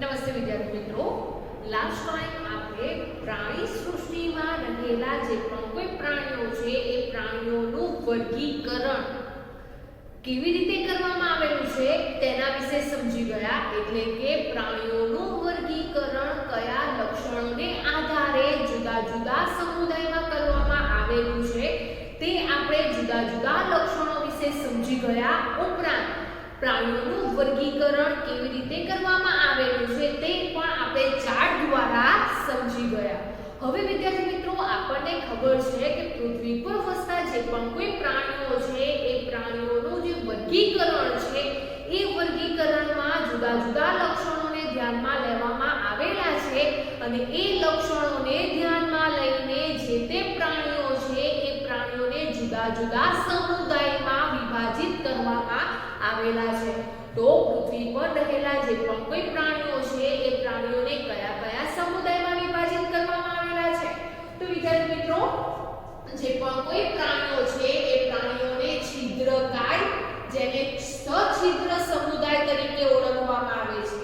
નમસ્તે વિદ્યાર્થી મિત્રો, લાસ્ટ ટાઈમ આપણે પ્રાણી સૃષ્ટિમાં રહેલા જે પણ કોઈ પ્રાણીઓ છે એ પ્રાણીઓનું વર્ગીકરણ કેવી રીતે કરવામાં આવેલું છે તેના વિશે સમજી ગયા. એટલે કે પ્રાણીઓનું વર્ગીકરણ કયા લક્ષણોને આધારે જુદા જુદા સમુદાયમાં કરવામાં આવેલું છે તે આપણે જુદા જુદા લક્ષણો વિશે સમજી ગયા. ઉપરાંત પ્રાણીઓનું વર્ગીકરણ કેવી રીતે કરવામાં આવેલું છે તે પણ આપણે ચાર્ટ દ્વારા સમજી ગયા. હવે વિદ્યાર્થી મિત્રો, આપણને ખબર છે કે પૃથ્વી પર વસતા જે પણ કોઈ પ્રાણીઓ છે એ પ્રાણીઓનું જે વર્ગીકરણ છે એ વર્ગીકરણમાં જુદા જુદા લક્ષણોને ધ્યાનમાં લેવામાં આવેલા છે અને એ લક્ષણોને ધ્યાનમાં લઈને જે તે પ્રાણીઓ છે એ પ્રાણીઓને જુદા જુદા સમુદાયમાં વિભાજિત કરવામાં આવેલા છે. તો પૃથ્વી પર રહેલા જે પણ કોઈ પ્રાણીઓ છે એ પ્રાણીઓને કયા કયા સમુદાયમાં વિભાજિત કરવામાં આવેલા છે? તો વિદ્યાર્થી મિત્રો, જે પણ કોઈ પ્રાણીઓ છે એ પ્રાણીઓને છિદ્રકાય, જેને સછિદ્ર સમુદાય તરીકે ઓળખવામાં આવે છે.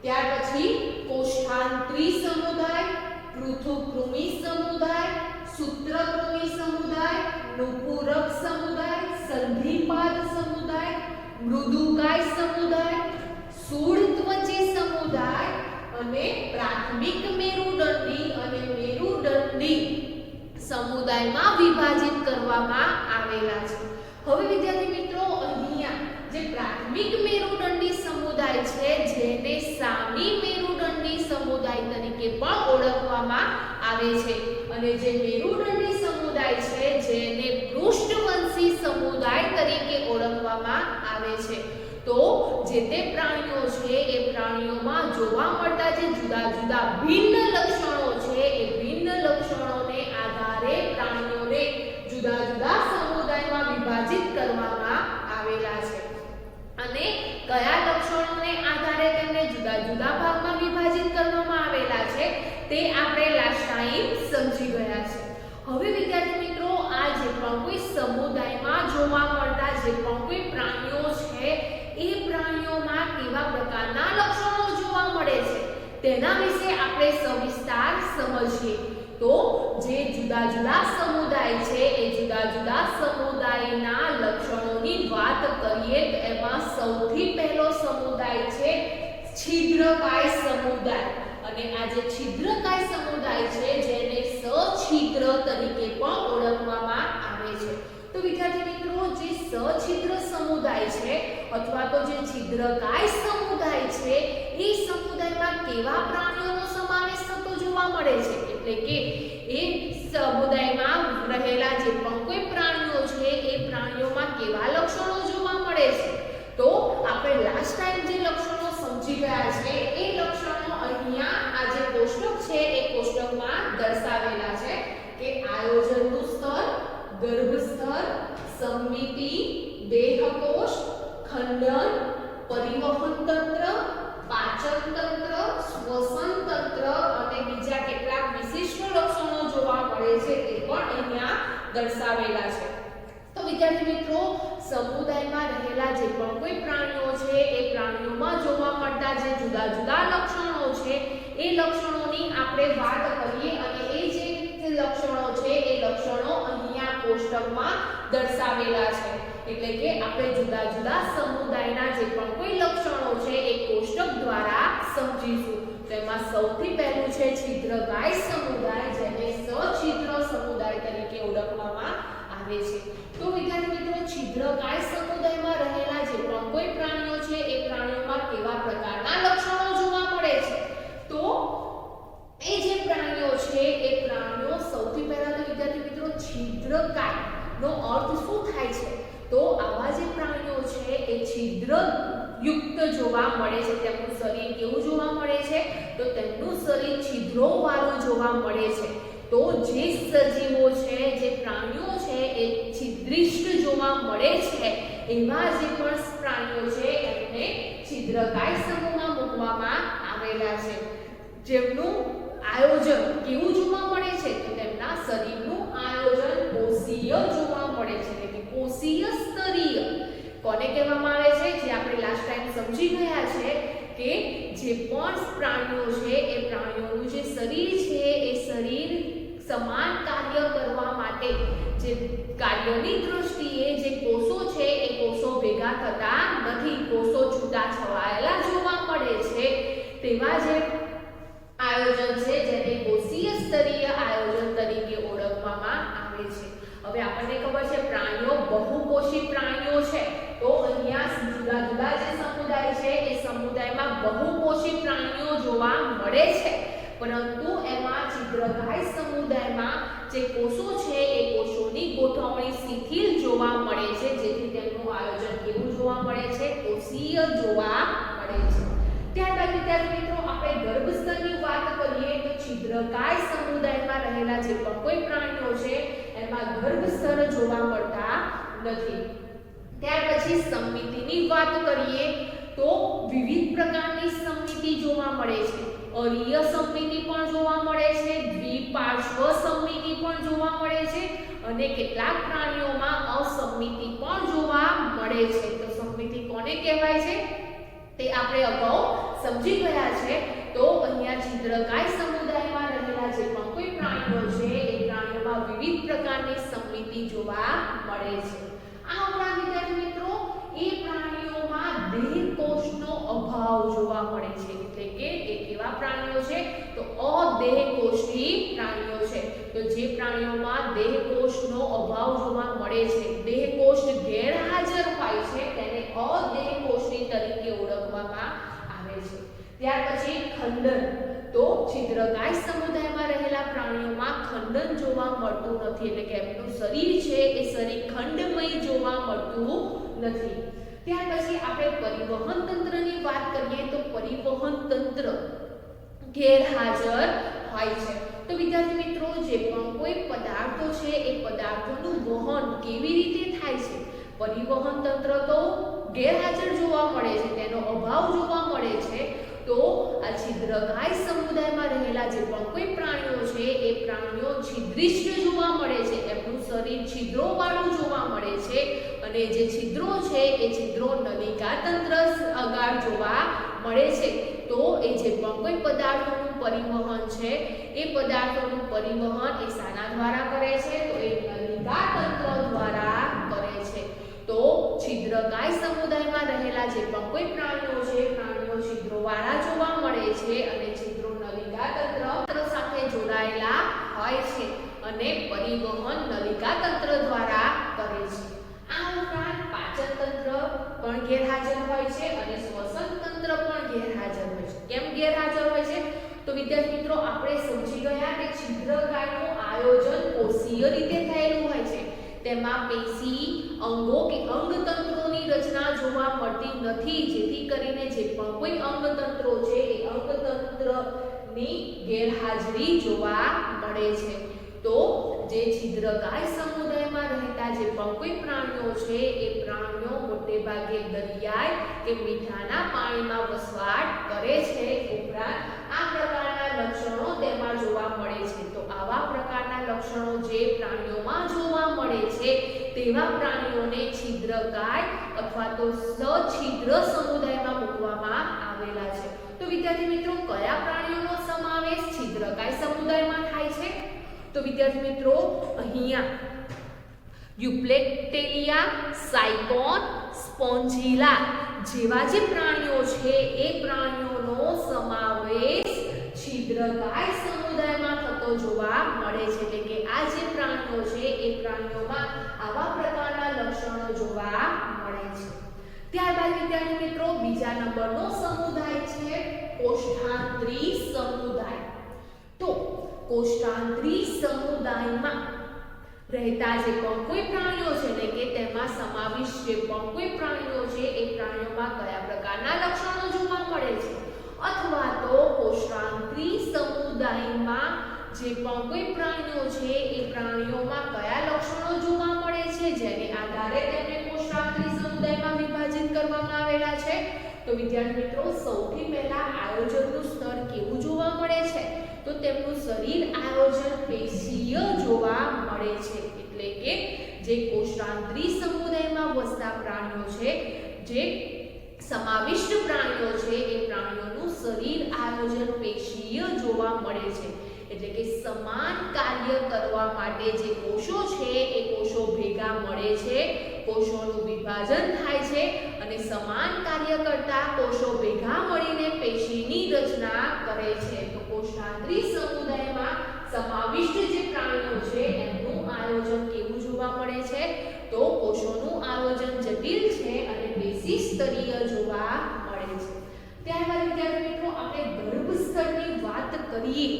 ત્યાર પછી કોષ્ઠાંતરી સમુદાય, પૃથુકૃમિ સમુદાય, સૂત્રકૃમિ સમુદાય, નુપુરક સમુદાય, સંધિપાદ સમુદાય, મૃદુકાય સમુદાય, સૂળત્વચી સમુદાય અને પ્રાથમિક મેરુદંડી અને મેરુદંડી સમુદાયમાં વિભાજિત કરવામાં આવેલા છે. હવે વિદ્યાર્થી મિત્રો, અહીંયા જે પ્રાથમિક મેરુદંડી સમુદાય છે જેને સામી મેરુદંડી સમુદાય તરીકે પણ ઓળખવામાં આવે છે અને જે મેરુદંડી સમુદાય છે જેને પૃષ્ઠવંશી સમુદાય તરીકે ઓળખવામાં આવે છે. તો જે તે પ્રાણીઓ છે એ પ્રાણીઓમાં જોવા મળતા જે જુદા જુદા ભિન્ન લક્ષણો છે એ ભિન્ન લક્ષણોને આધારે પ્રાણીઓને જુદા જુદા સમુદાયમાં વિભાજિત કરવામાં આવેલા છે અને કયા લક્ષણોને આધારે તેમને જુદા જુદા ભાગમાં વિભાજિત કરવામાં આવેલા છે તે આપણે લાસ્ટ ટાઈમ સમજી ગયા છે. હવે વિદ્યાર્થી મિત્રો, આ જે પણ કોઈ સમુદાયમાં જોવા મળતા જે પણ કોઈ પ્રાણીઓ છે એ પ્રાણીઓમાં કેવા પ્રકારના લક્ષણો જોવા મળે છે તેના વિશે આપણે સવિસ્તાર સમજીએ. તો જે જુદા જુદા સમુદાય છે એ જુદા જુદા સમુદાયના લક્ષણોની વાત કરીએ તો એમાં સૌથી પહેલો સમુદાય છે છિદ્રકાય સમુદાય. અને આ જે છિદ્રકાય સમુદાય છે જેને સછિદ્ર તરીકે પણ ઓળખવામાં આવે છે. તો વિદ્યાર્થી મિત્રો, જે સછિદ્ર સમુદાય છે અથવા તો જે છિદ્રકાય સમુદાય છે એ સમુદાયમાં કેવા પ્રાણીઓનો સમાવેશ થતો જોવા મળે છે? એટલે કે એ સમુદાયમાં રહેલા જે પણ કોઈ પ્રાણીઓ છે એ પ્રાણીઓમાં કેવા લક્ષણો જોવા મળે છે? તો આપણે લાસ્ટ ટાઈમ જે લક્ષણો સમજી ગયા છે એ લક્ષણો અહીંયા આ જે કોષ્ટક છે એ કોષ્ટકમાં દર્શાવેલા છે કે આયોજનનું સ્તર, ગર્ભ સ્તર, સંમિતિ, દેહકોષ, ખંડન, પરિવહન તંત્ર, પાચન તંત્ર, શ્વસન તંત્ર અને બીજા કેટલાક વિશિષ્ટ લક્ષણો જોવા મળે છે તે પણ અહીંયા દર્શાવેલા છે. તો વિદ્યાર્થી મિત્રો, સમુદાયમાં રહેલા જે પણ કોઈ પ્રાણીઓ છે એ પ્રાણીઓમાં જોવા મળતા જે જુદા જુદા લક્ષણો છે એ લક્ષણોની આપણે વાત કરીએ અને એ જે લક્ષણો છે એ લક્ષણો અહીંયા કોષ્ટકમાં દર્શાવેલા છે. એટલે કે આપણે જુદા જુદા સમુદાયના જે પણ કોઈ લક્ષણો છે એ કોષ્ટક દ્વારા સમજીશું. તેમાં સૌથી પહેલું છે છિદ્રકાય સમુદાય, જેને સછિદ્ર સમુદાય તરીકે ઓળખવામાં આવે છે. તો વિદ્યાર્થી મિત્રો, છિદ્રકાય સમુદાયમાં રહેલા જે પણ કોઈ પ્રાણીઓ છે એ પ્રાણીઓમાં કેવા પ્રકારના લક્ષણો જોવા મળે છે? તો એ જે પ્રાણીઓ છે એ પ્રાણીઓ સૌથી પહેલા તો વિદ્યાર્થી મિત્રો, છિદ્રકાય નો અર્થ શું થાય છે? તો આવા જે પ્રાણીઓ છે એ છિદ્ર યુક્ત જોવા મળે છે. તેમનું શરીર કેવું જોવા મળે છે? તો તેમનું શરીર છિદ્રો વાળું જોવા મળે છે. તો જે સજીવો છે, જે પ્રાણીઓ છે એ છિદ્રિષ્ટ જોવા મળે છે એવા જે પણ પ્રાણીઓ છે એમને છિદ્રકાય સમૂહમાં મૂકવામાં આવેલા છે. જેમનું આયોજન કેવું જોવા મળે છે? તો તેમના શરીરનું આયોજન કોષીય જોવા મળે છે. એટલે કે કોષીય સ્તરીય કોને કહેવામાં આવે છે? જે આપણે લાસ્ટ ટાઈમ સમજી ગયા છે કે જે પણ પ્રાણીઓ છે એ પ્રાણીઓનું જે શરીર છે એ શરીર સમાન કાર્ય કરવા માટે જે કાર્યની દ્રષ્ટિએ જે કોષો છે એ કોષો ભેગા થતા નથી, કોષો છૂટા છવાયેલા જોવા મળે છે, તેવા જે આયોજન છે જેને કોષીય સ્તરીય આયોજન તરીકે ઓળખવામાં આવે છે. હવે આપણને ખબર છે પ્રાણીઓ બહુકોષી પ્રાણીઓ છે, તો અહીંયા જુદા જુદા જે સમુદાય છે એ સમુદાયમાં બહુકોષી પ્રાણીઓ જોવા મળે છે, પરંતુ એમાં છિદ્રકાય સમુદાયમાં જે કોષો છે એ કોષોની ગોઠવણી શિથિલ જોવા મળે છે, જેથી તેમનું આયોજન કેવું જોવા મળે છે? કોષીય જોવા મળે છે. ત્યારબાદ વિદ્યાર્થી મિત્રો આપણે ગર્ભસ્તરની વાત કરીએ તો છિદ્રકાય સમુદાયમાં રહેલા જે પણ કોઈ પ્રાણીઓ છે એમાં ગર્ભસ્તર જોવા મળતા નથી. ત્યાર પછી સમમિતિની વાત કરીએ તો વિવિધ પ્રકારની સમમિતિ જોવા મળે છે. અરીય સમમિતિ પણ જોવા મળે છે, દ્વિપાર્શ્વ સમમિતિ પણ જોવા મળે છે અને કેટલાક પ્રાણીઓમાં અસમમિતિ પણ જોવા મળે છે. તો સમમિતિ કોને કહેવાય છે તે આપણે અગાઉ સમજી ગયા છે. તો અહીંયા છિદ્રકાય સમુદાયમાં રહેલા જે પણ કોઈ પ્રાણીઓ છે એ પ્રાણીઓમાં વિવિધ પ્રકારની સમમિતિ જોવા મળે છે. આ ઉપરાંત વિદ્યાર્થી મિત્રો એ પ્રાણીઓમાં દેહકોષનો અભાવ જોવા મળે છે, એટલે કે એ કેવા પ્રાણીઓ છે તો અદેહકોષી પ્રાણીઓ છે. તો જે પ્રાણીઓમાં દેહકોષનો અભાવ જોવા મળે છે, દેહકોષ ગેરહાજર હોય છે તેને અદેહકોષી તરીકે ઓળખવામાં આવે છે. ત્યાર પછી ખંડન, તો છિદ્રકાય સમુદાયમાં રહેલા પ્રાણીઓમાં ખંડન જોવા મળતું નથી, એટલે કે એમનું શરીર છે એ શરીર ખંડમય જોવા મળતું નથી. ત્યાર પછી આપણે પરિવહન તંત્રની વાત કરીએ તો પરિવહન તંત્ર ગેરહાજર હોય છે. તો વિદ્યાર્થી મિત્રો જે પણ કોઈ પદાર્થો છે એ પદાર્થોનું વહન કેવી રીતે થાય છે? પરિવહન તંત્ર તો ગેરહાજર જોવા મળે છે, તેનો અભાવ જોવા મળે છે. તો આ છિદ્રકાય સમુદાયમાં રહેલા જે પણ કોઈ પ્રાણીઓ છે એ પ્રાણીઓ છિદ્રિષ્ઠ જોવા મળે છે, એમનું શરીર છિદ્રો વાળું જોવા મળે છે અને જે છિદ્રો છે એ છિદ્રો નલિકા તંત્ર આગળ જોવા મળે છે. તો એ જે પણ કોઈ પદાર્થોનું પરિવહન છે એ પદાર્થોનું પરિવહન એ શાના દ્વારા કરે છે? તો એ નલિકા તંત્ર દ્વારા કરે છે. તો છિદ્રકાય સમુદાયમાં રહેલા જે પણ કોઈ પ્રાણીઓ છે પ્રાણીઓ છિદ્રોવાળા જોવા મળે છે અને છિદ્રો નલિકા તંત્ર સાથે જોડાયેલા હોય છે અને પરિવહન નલિકા તંત્ર દ્વારા કરે છે. આ ઉપરાંત પાચન તંત્ર પણ ગેરહાજર હોય છે અને શ્વસન તંત્ર પણ ગેરહાજર હોય છે. કેમ ગેરહાજર હોય છે? તો વિદ્યાર્થી મિત્રો આપણે સમજી ગયા કે છિદ્રકાયનું આયોજન કોષીય રીતે થયેલું હોય છે, તેમાં પેશી, અંગો કે અંગતંત્રોની રચના જોવા મળતી નથી, જેથી કરીને જે પણ કોઈ અંગતંત્રો છે એ અંગતંત્રની ગેરહાજરી જોવા મળે છે. તો જે છિદ્રકાય સમુદાયમાં રહેતા જે પણ કોઈ પ્રાણીઓ છે એ પ્રાણીઓ મોટે ભાગે દરિયાઈ કે મીઠાના પાણીમાં વસવાટ કરે છે. ઉપરાંત આ પ્રકારના લક્ષણો તેમાં જોવા મળે છે. તો આવા પ્રકારના લક્ષણો જે પ્રાણીઓમાં જોવા મળે છે તેવા પ્રાણીઓને છિદ્રકાય અથવા તો સછિદ્ર સમુદાયમાં મૂકવામાં આવેલા છે. તો વિદ્યાર્થી મિત્રો કયા પ્રાણીઓનો સમાવેશ છિદ્રકાય સમુદાયમાં થાય છે? તો વિદ્યાર્થી મિત્રો અહીંયા યુપ્લેક્ટેલિયા, સાયકોન, સ્પોન્જીલા જેવા જે પ્રાણીઓ છે એ પ્રાણીઓનો સમાવેશ છિદ્રકાય સમુદાયમાં થતો જોવા મળે છે, એટલે કે આ જે પ્રાણીઓ છે એ પ્રાણીઓમાં આવા પ્રકારના લક્ષણો જોવા મળે છે. ત્યારબાદ વિદ્યાર્થી મિત્રો બીજા નંબરનો સમુદાય છે કોષ્ઠાંત્રી સમુદાય. તો કોષ્ઠાંત્રી સમુદાયમાં રહેતા જે પણ કોઈ પ્રાણીઓ છે એટલે કે તેમાં સમાવિષ્ટ જે પણ કોઈ પ્રાણીઓ છે એ પ્રાણીઓમાં કયા પ્રકારના લક્ષણો જોવા મળે છે, અથવા તો કોષ્ઠાંત્રી સમુદાયમાં જે પણ કોઈ પ્રાણીઓ છે એ પ્રાણીઓમાં કયા લક્ષણો જોવા મળે છે જેને આધારે તેમને કોષ્ઠાંત્રી સમુદાયમાં વિભાજિત કરવામાં આવેલા છે. તો વિદ્યાર્થી મિત્રો સૌથી પહેલા આયોજનનું સ્તર કેવું જોવા મળે છે? તો તેમનું શરીર આયોજન પેશીય જોવા મળે છે, એટલે કે જે કોષ્ઠાંત્રી સમુદાયમાં વસતા પ્રાણીઓ છે જે સમાવિષ્ટ પ્રાણીઓ છે એ પ્રાણીઓનું શરીર આયોજન પેશીય જોવા મળે છે. એટલે કે સમાન કાર્ય કરવા માટે જે કોષો છે એ કોષો ભેગા મળે છે, કોષોનું વિભાજન થાય છે અને સમાન કાર્ય કરતા કોષો ભેગા મળીને પેશીની રચના કરે છે. તો કોષાંતરી સમુદાયમાં સમાવિષ્ટ જે પ્રાણીઓ છે એમનું આયોજન કેવું જોવા મળે છે? તો કોષોનું આયોજન જટિલ છે અને પેશી સ્તરીય જોવા મળે છે. ત્યારબાદ વિદ્યાર્થી મિત્રો આપણે ગર્ભ સ્તરની વાત કરીએ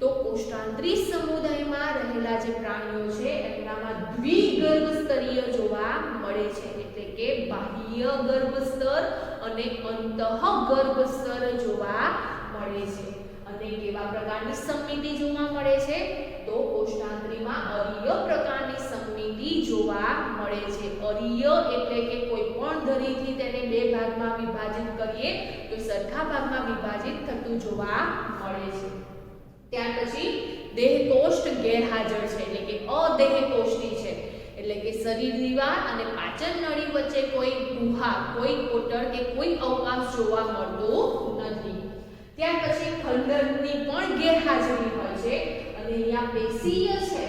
તો કોષાંતરી સમુદાયમાં રહેલા જે પ્રાણીઓ છે એમનામાં દ્વિગર્ભ સ્તરીય જોવા મળે છે. એટલે કે બાહ્ય ગર્ભ સ્તર અને અંતઃગર્ભ સ્તર જોવા મળે છે. અને કેવા પ્રકારની સમમિતિ જોવા મળે છે? તો કોષાંતરીમાં અરીય પ્રકારની સમમિતિ જોવા મળે છે. અરીય એટલે કે કોઈ પણ ધરીથી તેને બે ભાગમાં વિભાજિત કરીએ તો સરખા ભાગમાં વિભાજિત થતું જોવા મળે છે. ત્યાર પછી દેહકોષ્ઠ ગેરહાજર છે, એટલે કે અદેહકોષ્ઠી છે. એટલે કે શરીર દીવાલ અને પાચન નળી વચ્ચે કોઈ ગુહા, કોઈ કોટર કે કોઈ અવકાશ જોવા મળતું નથી. ત્યાર પછી ખંડનની પણ ગેરહાજરી હોય છે અને અહીંયા પેશીય છે.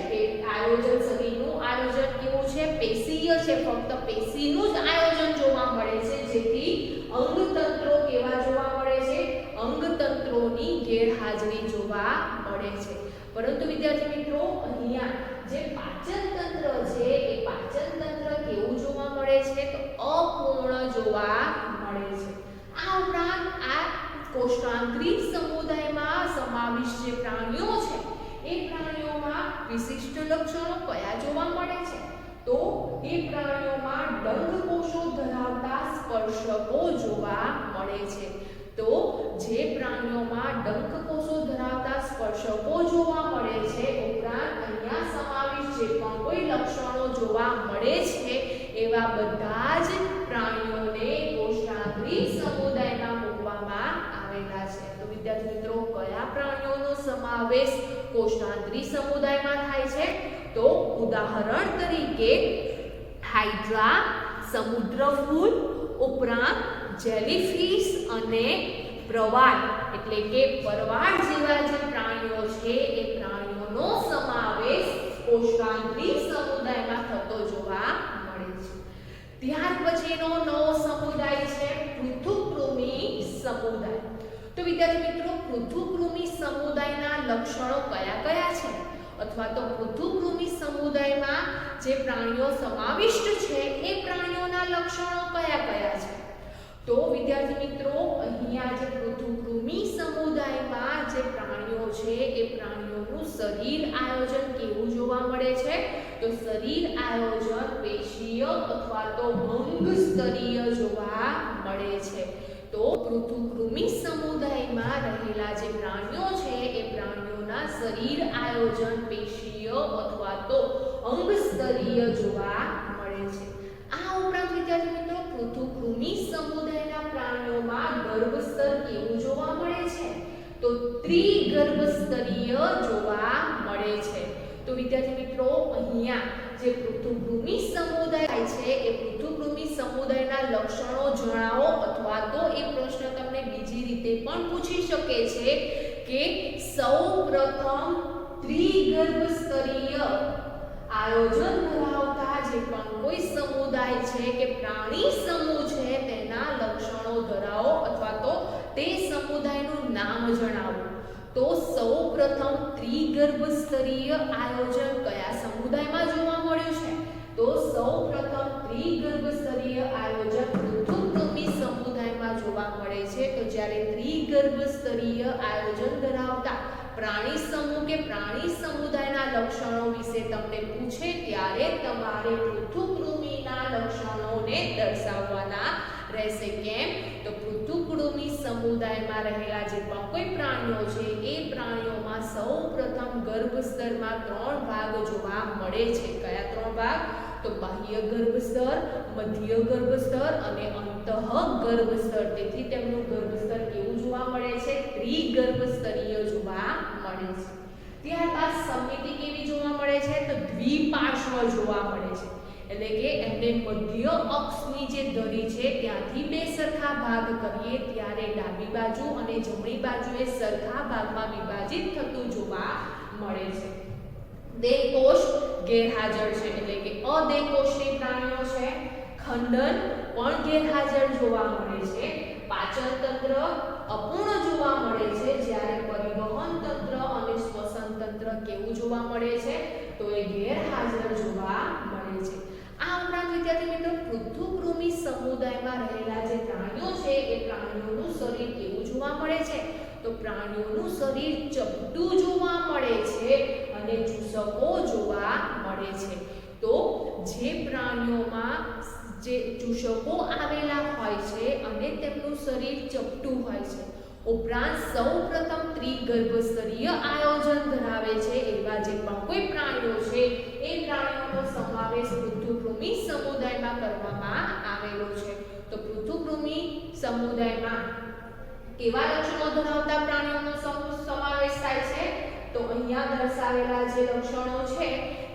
આયોજન શરીરનું આયોજન કેવું છે? પેશીય છે. ફક્ત પેશીનું જ આયોજન જોવા મળે છે, જેથી અંગતંત્રો કેવા જોવા મળે છે? અંગતંત્રોની ગેરહાજરી જોવા મળે છે. પરંતુ વિદ્યાર્થી મિત્રો અહીંયા જે પાચન તંત્ર છે એ પાચન તંત્ર કેવું જોવા મળે છે? તો અપૂર્ણ જોવા મળે છે. આ ઉપરાંત આ કોષાંતરી સમુદાયમાં સમાવિષ્ટ જે પ્રાણીઓ છે એ પ્રાણીઓમાં વિશિષ્ટ લક્ષણો કયા જોવા મળે છે? તો એ પ્રાણીઓમાં ડંખ કોષો ધરાવતા સ્પર્શકો જોવા મળે છે. તો જે પ્રાણીઓમાં ડંખ કોષો ધરાવતા સ્પર્શકો જોવા મળે છે ઉપરાંત અહીંયા સમાવિષ્ટ જે પણ કોઈ લક્ષણો જોવા મળે છે એવા બધા જ પ્રાણીઓને કોષાંતરી સમુદાયમાં મૂકવામાં આવેલા છે. તો વિદ્યાર્થી મિત્રો કયા પ્રાણીઓનો સમાવેશ કોષાંતરી સમુદાયમાં થાય છે? તો ઉદાહરણ તરીકે હાઇડ્રા, સમુદ્રફૂલ, ઉપરાંત જેલીફિશ અને પ્રવાળ એટલે કે પરવાળ જેવા જે પ્રાણીઓ છે એ પ્રાણીઓનો સમાવેશ કોષાંતરી સમુદાયમાં થતો જોવા મળે છે. ત્યાર પછીનો નવો સમુદાય છે પૃથુકૃમિ સમુદાય. તો વિદ્યાર્થી મિત્રો પૃથુકૃમિ સમુદાયના લક્ષણો કયા કયા છે? અથવા તો પૃથુકૃમિ સમુદાયમાં જે પ્રાણીઓ સમાવિષ્ટ છે એ પ્રાણીઓના લક્ષણો કયા કયા છે? તો વિદ્યાર્થી મિત્રો અહીંયા જે પૃથુકૃમિ સમુદાયમાં જે પ્રાણીઓ છે એ પ્રાણીઓનું શરીર આયોજન કેવું જોવા મળે છે? તો શરીર આયોજન પેશીય અથવા તો અંગ સ્તરીય જોવા મળે છે. તો પૃથુકૃમિ સમુદાયમાં રહેલા જે પ્રાણીઓ છે એ પ્રાણીઓના શરીર આયોજન પેશીય અથવા તો અંગ સ્તરીય જોવા મળે છે. આ ઉપરાંત વિદ્યાર્થી મિત્રો પૃથુકૃમિ સમુદાયના પ્રાણીઓમાં ગર્ભ સ્તર કેવું જોવા મળે છે? તો ત્રિગર્ભ સ્તરીય જોવા મળે છે. તો વિદ્યાર્થી મિત્રો અહીંયા જે પૃથુકૃમિ સમુદાય છે એ પૃથુકૃમિ સમુદાયના લક્ષણો જણાવો અથવા તો એ પ્રશ્ન તમને બીજી રીતે પણ પૂછી શકે છે કે સૌપ્રથમ ત્રિગર્ભ સ્તરીય આયોજન ધરાવતા જે પણ કોઈ સમુદાય છે કે પ્રાણી સમૂહ છે તેના લક્ષણો ધરાવો અથવા તો તે સમુદાયનું નામ જણાવો. તો સૌપ્રથમ ત્રિગર્ભ સ્તરીય આયોજન કયા સમુદાયમાં જોવા મળ્યું છે? તો સૌપ્રથમ ત્રિગર્ભ સ્તરીય આયોજન પૃથુકૃમિ સમુદાયમાં જોવા મળે છે. તો જ્યારે ત્રિગર્ભ સ્તરીય આયોજન ધરાવતા પ્રાણી સમૂહ કે પ્રાણી સમુદાયના લક્ષણો વિશે તમને પૂછે ત્યારે તમારે પૃથુકૃમિના લક્ષણોને દર્શાવવાના રહેશે. કેમ? તો પૃથુકૃમિ સમુદાયમાં રહેલા જે પણ કોઈ પ્રાણીઓ છે એ પ્રાણીઓમાં સૌપ્રથમ ગર્ભ સ્તરમાં 3 ભાગ જોવા મળે છે. કયા 3 ભાગ? તો બાહ્ય ગર્ભ સ્તર, મધ્ય ગર્ભ સ્તર અને અંતઃગર્ભ સ્તર. તેથી તેમનું ગર્ભ સ્તર કેવું જોવા મળે છે? ત્રિગર્ભ સ્તરીય જોવા મળે છે. ત્યારબાદ સમમિતિ કેવી જોવા મળે છે? તો દ્વિપાર્શ્વ જોવા મળે છે. એટલે કે એમને મધ્ય અક્ષની જે ધરી છે ત્યાંથી બે સરખા ભાગ કરીએ ત્યારે ડાબી બાજુ અને જમણી બાજુએ સરખા ભાગમાં વિભાજિત થતું જોવા મળે છે. દેહકોષ ગેરહાજર છે એટલે કે અદેહકોષી પ્રાણીઓ છે. ખંડન પણ ગેરહાજર જોવા મળે છે. પાચન તંત્ર અપૂર્ણ જોવા મળે છે, જ્યારે પરિવહન તંત્ર અને શ્વસન તંત્ર કેવું જોવા મળે છે તો એ ગેરહાજર જોવા મળે છે. આ ઉપરાંત વિદ્યાર્થી મિત્રો પૃથુકૃમિ સમુદાયમાં રહેલા જે પ્રાણીઓ છે એ પ્રાણીઓનું શરીર કેવું જોવા મળે છે તો પ્રાણીઓનું શરીર ચપટું જોવા મળે છે અને ચૂસકો જોવા મળે છે. તો જે પ્રાણીઓમાં જે ચૂસકો આવેલા હોય છે અને તેમનું શરીર ચપટું હોય છે, ઉપરાંત સૌપ્રથમ ત્રિગર્ભસ્તરીય આયોજન ધરાવે છે એવા જે પણ કોઈ પ્રાણીઓ છે એ પ્રાણીઓનો સમાવેશ પૃથુકૃમિ સમુદાયમાં કરવામાં આવેલો છે. તો પૃથુકૃમિ સમુદાયમાં કેવા લક્ષણો ધરાવતા પ્રાણીઓનો સમાવેશ થાય છે તો અહીંયા દર્શાવેલા જે લક્ષણો છે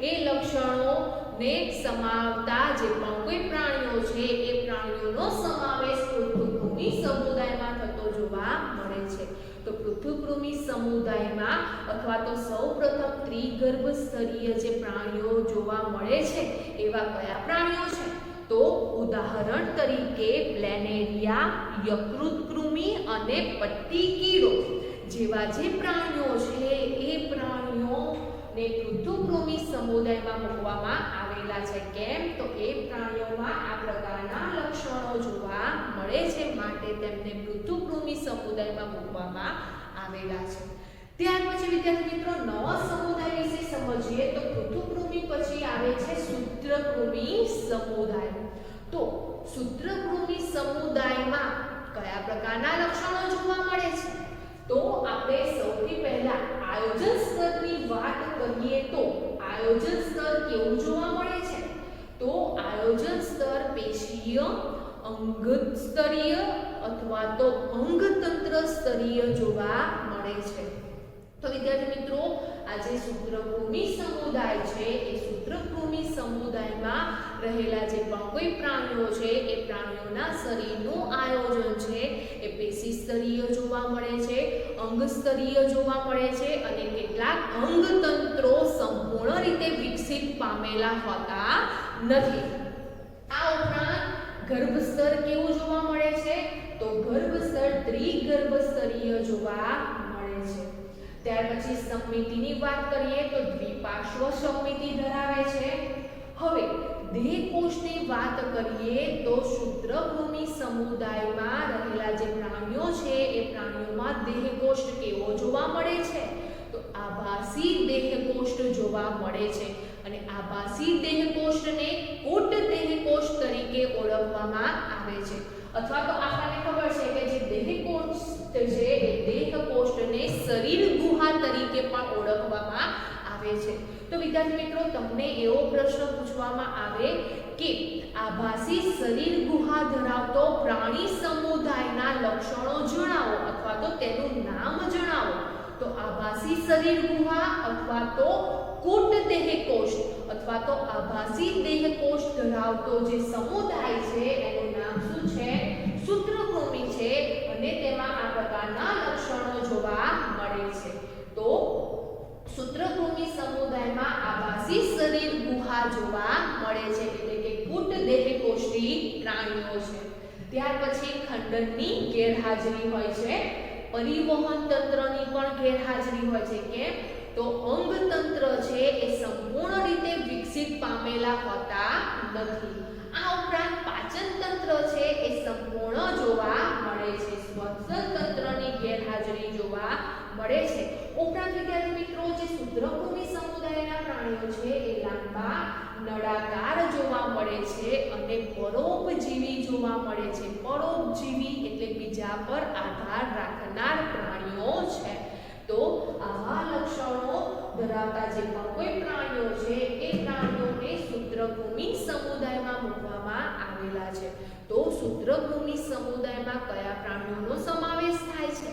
એ લક્ષણોને સમાવતા જે પણ કોઈ પ્રાણીઓ છે એ પ્રાણીઓનો સમાવેશ પૃથુકૃમિ સમુદાયમાં થતો જોવા મળે છે. તો પૃથુકૃમિ સમુદાયમાં અથવા તો સૌપ્રથમ ત્રિગર્ભસ્તરીય જે પ્રાણીઓ જોવા મળે છે એવા કયા પ્રાણીઓ છે તો ઉદાહરણ તરીકે પ્લેનેરિયા, યકૃત કૃમિ અને પટ્ટી કીડો જેવા જે પ્રાણીઓ છે એ પ્રાણીઓને પૃથુકૃમિ સમુદાયમાં મૂકવામાં આવેલા છે. કેમ તો એ પ્રાણીઓમાં આ પ્રકારના લક્ષણો જોવા મળે છે, માટે તેમને પૃથુકૃમિ સમુદાયમાં મૂકવામાં આવેલા છે. ત્યાર પછી વિદ્યાર્થી મિત્રો નવા સમુદાય વિશે સમજીએ તો પૃથુકૃમિ પછી આવે છે સૂત્રકૃમિ સમુદાય. તો સૂત્રકૃમિ સમુદાયમાં કયા પ્રકારના લક્ષણો જોવા મળે છે તો આપણે સૌથી પહેલા આયોજન સ્તરની વાત કરીએ તો આયોજન સ્તર કેવું જોવા મળે છે તો આયોજન સ્તર પેશીય, અંગ સ્તરીય અથવા તો અંગતંત્ર સ્તરીય જોવા મળે છે. તો વિદ્યાર્થી મિત્રો આ જે સૂત્રકૃમિ સમુદાય છે એ સૂત્રકૃમિ સમુદાયમાં રહેલા જે પણ કોઈ પ્રાણીઓ છે એ પ્રાણીઓના શરીરનું આયોજન છે એ પેશી સ્તરીય જોવા મળે છે, અંગ સ્તરીય જોવા મળે છે અને કેટલાક અંગતંત્રો સંપૂર્ણ રીતે વિકસિત પામેલા હોતા નથી. આ ઉપરાંત ગર્ભ સ્તર કેવું જોવા મળે છે તો ગર્ભ સ્તર ત્રિગર્ભસ્તરીય જોવા મળે છે. ત્યાર પછી સમમિતિની વાત કરીએ તો દ્વિપાર્શ્વ સમમિતિ ધરાવે છે. હવે દેહકોષની વાત કરીએ તો સૂત્રકૃમિ સમુદાયમાં રહેલા જે પ્રાણીઓ છે એ પ્રાણીઓમાં દેહકોષ કેવો જોવા મળે છે તો આભાસી દેહકોષ જોવા મળે છે અને આભાસી દેહકોષને કૂટ દેહકોષ તરીકે ઓળખવામાં આવે છે. અથવા તો આપણને ખબર છે કે જે દેહકોષ છે એ દેહકોષને શરીર ગુહા તરીકે પણ ઓળખવામાં આવે છે. તો વિદ્યાર્થી મિત્રો તમને એવો પ્રશ્ન પૂછવામાં આવે કે આભાસી શરીર ગુહા ધરાવતો પ્રાણી સમુદાયના લક્ષણો જણાવો અથવા તો તેનું નામ જણાવો તો આભાસી શરીર ગુહા અથવા તો કૂટ દેહકોષ અથવા તો આભાસી દેહકોષ ધરાવતો જે સમુદાય છે એનું નામ શું છે સૂત્રકૃમિ છે અને તેમાં આ પ્રકારના લક્ષણો જોવા મળે છે. તો સૂત્રકૃમિ સમુદાયમાં આભાસી શરીર ગુહા જોવા મળે છે એટલે કે કૂટ દેહકોષી પ્રાણીઓ છે. ત્યાર પછી ખંડનની ગેરહાજરી હોય છે, પરિવહન તંત્રની પણ ગેરહાજરી હોય છે. કેમ તો અંગતંત્ર છે એ સંપૂર્ણ રીતે વિકસિત પામેલા હોતા નથી. આ ઉપરાંત પાચન તંત્ર છે એ સંપૂર્ણ જોવા મળે છે, શ્વસન તંત્રની ગેરહાજરી જોવા મળે છે. ઉપરાંત વિદ્યાર્થી મિત્રો જે સૂત્રકૃમિ સમુદાયના પ્રાણીઓ છે એ લાંબા નળાકાર જોવા મળે છે અને પરોપજીવી જોવા મળે છે. પરોપજીવી એટલે બીજા પર આધાર રાખનાર પ્રાણીઓ છે. તો આવા લક્ષણો ધરાવતા જે પણ કોઈ પ્રાણીઓ છે એ પ્રાણીઓને સૂત્રકૃમિ સમુદાયમાં મૂકવામાં આવેલા છે. તો સૂત્રકૃમિ સમુદાયમાં કયા પ્રાણીઓનો સમાવેશ થાય છે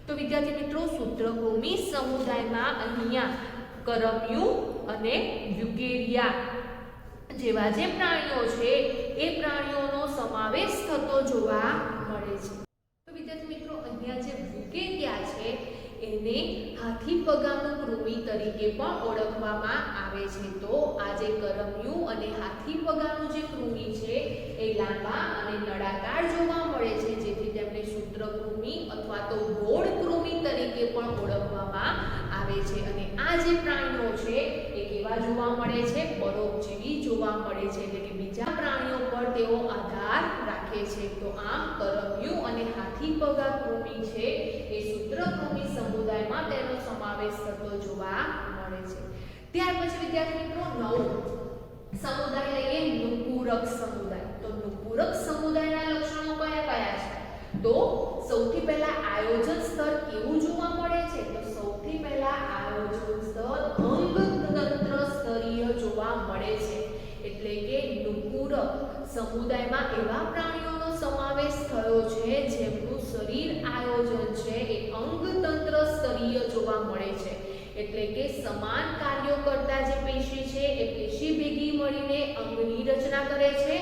તો વિદ્યાર્થી મિત્રો સૂત્રકૃમિ સમુદાયમાં અહીંયા કરમિયું અને યુકેરિયા જેવા જે પ્રાણીઓ છે એ પ્રાણીઓનો સમાવેશ થતો જોવા મળે છે. તો વિદ્યાર્થી મિત્રો, અહીંયા જે બ્રુકેરિયા છે એને હાથી પગાનું કૃમિ તરીકે પણ ઓળખવામાં આવે છે. તો આ જે કરમિયું અને હાથી પગાનું જે કૃમિ છે એ લાંબા અને નળાકાર જોવા મળે છે, જેથી તેમને સૂત્રકૃમિ અથવા તો ગોળ કૃમિ તરીકે પણ ઓળખવામાં આવે છે. અને આ જે પ્રાણીઓ છે એ કેવા જોવા મળે છે? પરોપજીવી જોવા મળે છે, એટલે કે બીજા પ્રાણીઓ પર તેઓ આધાર રાખે છે. તો આમ કરમિયું અને હાથી પગા કૃમિ છે એ સૂત્રકૃમિ સમુદાયમાં તેનો સમાવેશ થતો જોવા મળે છે. ત્યાર પછી વિદ્યાર્થી મિત્રો, નવો સમુદાય લઈએ, નુપુરક સમુદાય. તો નુપુરક સમુદાયના લક્ષણો કયા કયા છે? તો સૌથી પહેલા આયોજન સ્તર કેવું જોવા મળે છે? તો સૌથી પહેલા આયોજન સ્તર અંગતંત્ર સ્તરીય જોવા મળે છે. એટલે કે નુપુરક સમુદાયમાં એવા પ્રાણીઓનો સમાવેશ થયો છે જેમનું શરીર આયોજન છે એ અંગતંત્ર સ્તરીય જોવા મળે છે. એટલે કે સમાન કાર્યો કરતા જે પેશી છે એ પેશી ભેગી મળીને અંગની રચના કરે છે.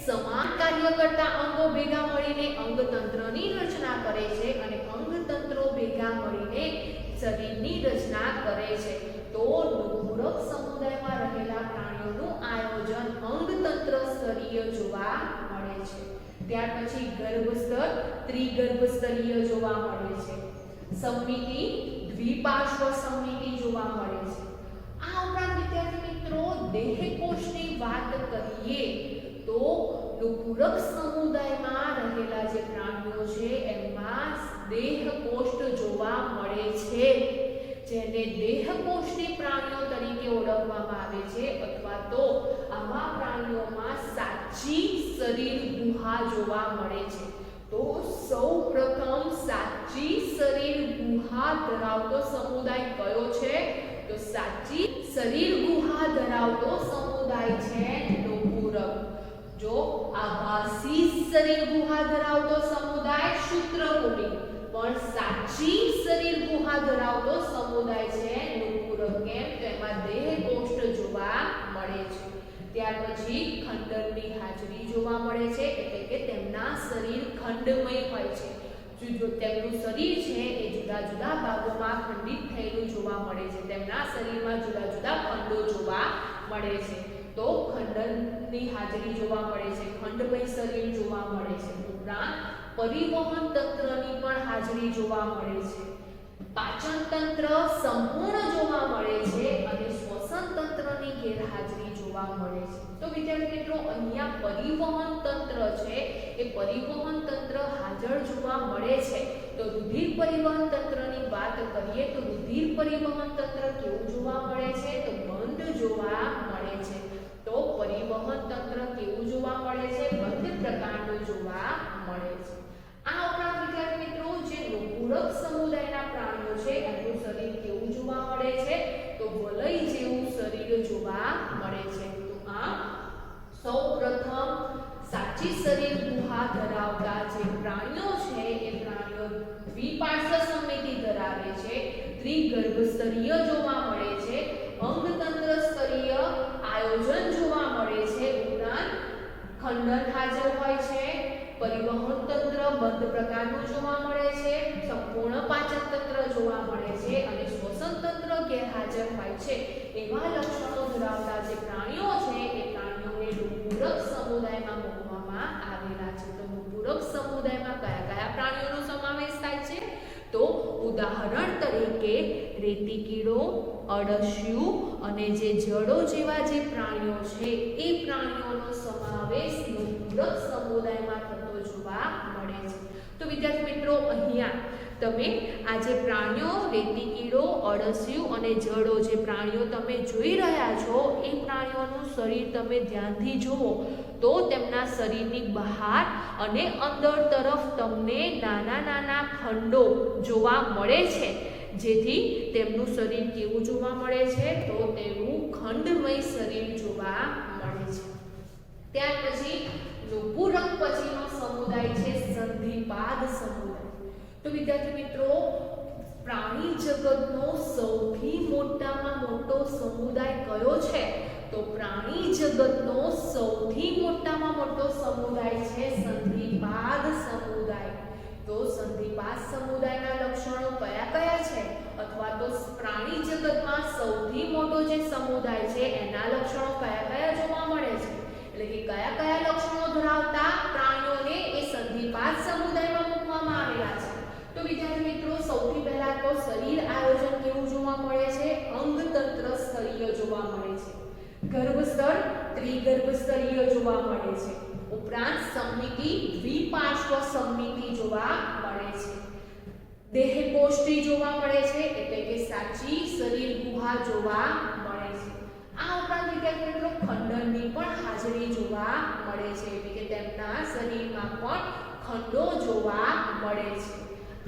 સમાન કાર્ય કરતા અંગો ભેગા મળીને અંગતંત્રની રચના કરે છે અને અંગતંત્રો ભેગા મળીને શરીરની રચના કરે છે. તો નુપુરક સમુદાયમાં રહેલા પ્રાણીઓનું આયોજન અંગતંત્ર સ્તરીય જોવા મળે છે. ત્યાર પછી ગર્ભસ્તર ત્રિગર્ભ સ્તરીય જોવા મળે છે. સમમિતિ દ્વિપાર્શ્વ સમમિતિ જોવા મળે છે. આ ઉપરાંત વિદ્યાર્થી મિત્રો, દેહકોષની વાત કરીએ તો નુપુરક સમુદાયમાં રહેલા જે પ્રાણીઓ છે એમાં દેહકોષ જોવા મળે છે, જેને દેહકોષની પ્રાણીઓ તરીકે ઓળખવામાં આવે છે. અથવા તો આવા પ્રાણીઓમાં સાચી શરીર ગુહા જોવા મળે છે. તો સૌપ્રથમ સાચી શરીર ગુહા ધરાવતો સમુદાય કયો છે? તો સાચી શરીર ગુહા ધરાવતો સમુદાય છે નુપુરક. જો આભાસી શરીર ગુહા ધરાવતો સમુદાય સૂત્રકૃમિ, પણ સાચી શરીર ગુહા ધરાવતો સમુદાય છે નુપુરક. કેમ? તો એમાં દેહકોષ્ઠ જોવા મળે છે. ત્યાર પછી ખંડનની હાજરી જોવા મળે છે, એટલે કે તેમના શરીર ખંડમય હોય છે. જો તેમનું શરીર છે એ જુદા જુદા ભાગોમાં ખંડિત થયેલું જોવા મળે છે. તેમના શરીરમાં જુદા જુદા ખંડો જોવા મળે છે. તો ખંડનની હાજરી જોવા મળે છે, ખંડમય શરીર જોવા મળે છે. ઉપરાંત પરિવહન તંત્રની પણ હાજરી જોવા મળે છે. પાચન તંત્ર સંપૂર્ણ જોવા મળે છે અને શ્વસન તંત્રની ગેરહાજરી જોવા મળે છે. તો વિદ્યાર્થી મિત્રો, અહીંયા પરિવહન તંત્ર છે એ પરિવહન તંત્ર હાજર જોવા મળે છે. તો રુધિર પરિવહન તંત્રની વાત કરીએ તો રુધિર પરિવહન તંત્ર કેવું જોવા મળે છે? તો બંધ જોવા મળે છે. તો પરિવહન તંત્ર કેવું જોવા મળે છે? બંધ પ્રકારનું જોવા મળે છે. આ ઉપરાંત વિદ્યાર્થી મિત્રો, જે નુપુરક સમુદાયના પ્રાણીઓ છે એનું શરીર કેવું જોવા મળે છે? તો વલય જેવું શરીર જોવા મળે છે. તો આ સૌપ્રથમ સાચી શરીર ગુહા ધરાવતા જે પ્રાણીઓ છે એ પ્રાણીઓ દ્વિપાર્શ્વ સમમિતિ ધરાવે છે, ત્રિગર્ભ સ્તરીય જોવા મળે છે, અંગતંત્ર સ્તરીય આયોજન જોવા મળે છે. ઉપરાંત ખંડન હાજર હોય છે, પરિવહન તંત્ર બંધ પ્રકારનું જોવા મળે છે, સંપૂર્ણ પાચન તંત્ર જોવા મળે છે અને શ્વસન તંત્ર ગેરહાજર હોય છે. એવા લક્ષણો ધરાવતા જે પ્રાણીઓ છે એ પ્રાણીઓને નુપુરક સમુદાયમાં મૂકવામાં આવેલા છે. તો નુપુરક સમુદાયમાં કયા કયા પ્રાણીઓનો સમાવેશ થાય છે? તો ઉદાહરણ તરીકે રેતી કીડો, અળસિયું અને જે જડો જેવા જે પ્રાણીઓ છે એ પ્રાણીઓનો સમાવેશ નુપુરક સમુદાયમાં થતો જોવા મળે છે. તો વિદ્યાર્થી મિત્રો, અહીંયા તમે આ જે પ્રાણીઓ રેતી કીડો, અળસિયું અને જડો જે પ્રાણીઓ તમે જોઈ રહ્યા છો એ પ્રાણીઓનું શરીર તમે ધ્યાનથી જુઓ તો તેમના શરીરની બહાર અને અંદર તરફ તમને નાના નાના ખંડો જોવા મળે છે, જેથી તેમનું શરીર કેવું જોવા મળે છે? તો તેવું ખંડમય શરીર જોવા મળે છે. ત્યાર પછી નુપુરક પછીનો સમુદાય છે સંધિપાદ સમુદાય. તો વિદ્યાર્થી મિત્રો, પ્રાણી જગતનો સૌથી મોટામાં મોટો સમુદાય કયો છે? તો પ્રાણી જગતનો સૌથી મોટામાં મોટો સમુદાય છે સંધિપાદ સમુદાય. તો સંધિપાદ સમુદાયના લક્ષણો કયા કયા છે, અથવા તો પ્રાણી જગતમાં સૌથી મોટો જે સમુદાય છે એના લક્ષણો કયા કયા જોવા મળે છે, એટલે કે કયા કયા લક્ષણો ધરાવતા પ્રાણીઓને એ સંધિપાદ સમુદાયમાં મૂકવામાં આવેલા છે. તો વિદ્યાર્થી મિત્રો, સૌથી પહેલા તો શરીર આયોજન કેવું જોવા મળે છે? અંગતંત્ર સ્તરીય જોવા મળે છે. ગર્ભસ્તર ત્રિગર્ભ સ્તરીય જોવા મળે છે. ઉપરાંત સમમિતિ દ્વિપાર્શ્વ સમમિતિ જોવા મળે છે. દેહકોષ્ઠી જોવા મળે છે, એટલે કે સાચી શરીર ગુહા જોવા મળે છે. આ ઉપરાંત વિદ્યાર્થી મિત્રો ખંડનની પણ હાજરી જોવા મળે છે, એટલે કે તેમના શરીરમાં પણ ખંડો જોવા મળે છે.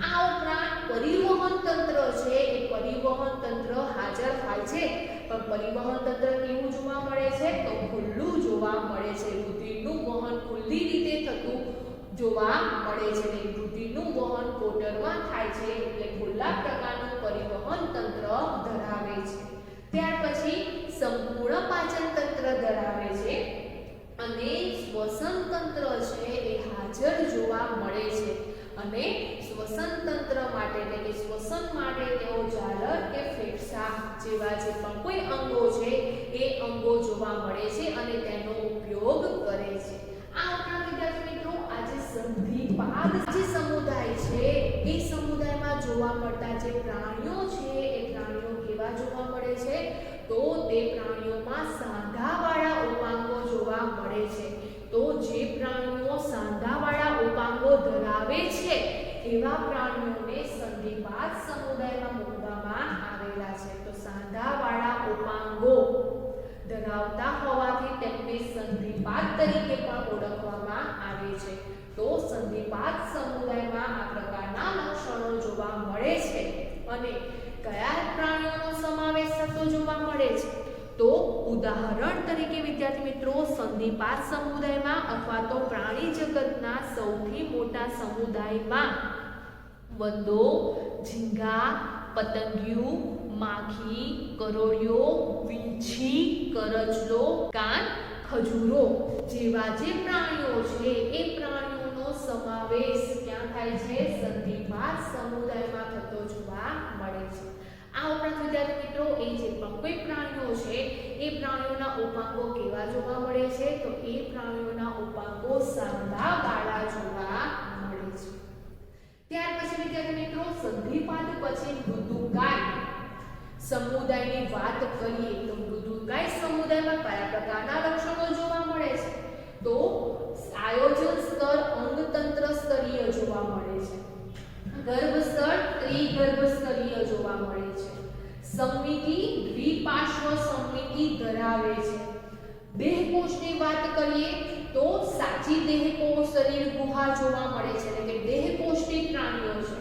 આ ઉપરાંત પરિવહન તંત્ર છે, એ પરિવહન તંત્ર હાજર થાય છે, પણ પરિવહન તંત્ર કેવું જોવા મળે છે? તો ખુલ્લું જોવા મળે છે. રુધિરનું વહન ખુલ્લી રીતે થતું જોવા મળે છે. અને રુધિરનું વહન કોટરમાં થાય છે, એટલે ખુલ્લા પ્રકારનું પરિવહન તંત્ર ધરાવે છે. ત્યાર પછી સંપૂર્ણ પાચન તંત્ર ધરાવે છે અને શ્વસન તંત્ર છે એ હાજર જોવા મળે છે. અને શ્વસન તંત્ર માટે, એટલે કે શ્વસન માટે તેઓ ઝાલર કે ફેફસા જેવા જે પણ કોઈ અંગો છે એ અંગો જોવા મળે છે અને તેનો ઉપયોગ કરે છે. આ ઉપરાંત વિદ્યાર્થી મિત્રો, આ જે સંધિપાદ જે સમુદાય છે એ સમુદાયમાં જોવા મળતા જે પ્રાણીઓ છે એ પ્રાણીઓ કેવા જોવા મળે છે? તો તે પ્રાણીઓમાં સાંધાવાળા ઉપાંગો જોવા મળે છે. તો જે પ્રાણીઓ સાંધાવાળા ઉપાંગો ધરાવે છે એવા પ્રાણીઓને સંધિપાદ સમુદાયમાં મૂકવામાં આવેલા છે. તો સાંધાવાળા ઉપાંગો ધરાવતા હોવાથી તેમને સંધિપાદ તરીકે પણ ઓળખવામાં આવે છે. તો સંધિપાદ સમુદાયમાં આ પ્રકારના લક્ષણો જોવા મળે છે. અને કયા પ્રાણીઓનો સમાવેશ થતો જોવા મળે છે? તો ઉદાહરણ તરીકે વિદ્યાર્થી મિત્રો, સંધિપાદ સમુદાયમાં અથવા તો પ્રાણી જગતના સૌથી મોટા સમુદાયમાં વંદો, ઝીંગા, પતંગિયું, માખી, કરોળિયો, વીંછી, કરચલો, કાન, ખજૂરો જેવા જે પ્રાણીઓ છે એ પ્રાણીઓનો સમાવેશ ક્યાં થાય છે? સંધિપાદ સમુદાયમાં થતો જોવા મળે છે. આ ઉપરાંત વિદ્યાર્થી મિત્રો, એ જે પણ કોઈ પ્રાણીઓ છે એ પ્રાણીઓના ઉપાંગો કેવા જોવા મળે છે? તો એ પ્રાણીઓના ઉપાંગો સાંધાવાળા જોવા મળે છે. ત્યાર પછી વિદ્યાર્થી મિત્રો, સંધિપાદ પછી મૃદુકાય સમુદાયની વાત કરીએ તો મૃદુકાય સમુદાયમાં કયા પ્રકારના લક્ષણો જોવા મળે છે? તો આયોજન સ્તર અંગતંત્ર સ્તરીય જોવા મળે છે. ગર્ભસ્તર ત્રિગર્ભ સ્તરીય જોવા મળે છે. સમમિતિ દ્વિપાર્શ્વ સમમિતિ ધરાવે છે. દેહકોષની વાત કરીએ તો સાચી દેહકોષ શરીર ગુહા જોવા મળે છે, એટલે કે દેહકોષની પ્રાણીઓ છે.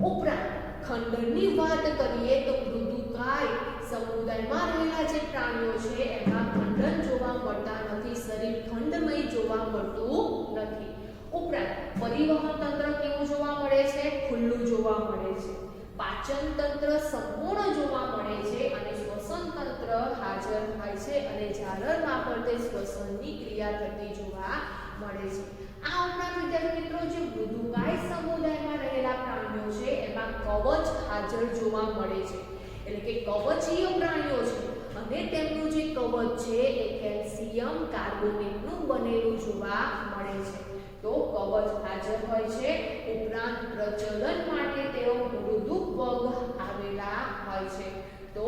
ઉપરાંત ખંડનની વાત કરીએ તો મૃદુકાય સમુદાયમાં રહેલા જે પ્રાણીઓ છે એમાં ખંડન જોવા મળતા નથી, શરીર ખંડમય જોવા મળતું નથી. ઉપરાંત પરિવહન તંત્ર કેવું જોવા મળે છે? ખુલ્લું જોવા મળે છે. પાચન તંત્ર સંપૂર્ણ જોવા મળે છે અને શ્વસન તંત્ર હાજર થાય છે અને ઝાલર મારફતે શ્વસનની ક્રિયા થતી જોવા મળે છે. આ ઉપરાંત વિદ્યાર્થી મિત્રો, જે મૃદુકાય સમુદાયમાં રહેલા પ્રાણીઓ છે એમાં કવચ હાજર જોવા મળે છે, એટલે કે કવચીય પ્રાણીઓ છે અને તેમનું જે કવચ છે એ કેલ્શિયમ કાર્બોનેટનું બનેલું જોવા મળે છે. તો કવચ હાજર હોય છે. ઉપરાંત પ્રજનન માટે તેઓ મૃદુ પગ આવેલા હોય છે. તો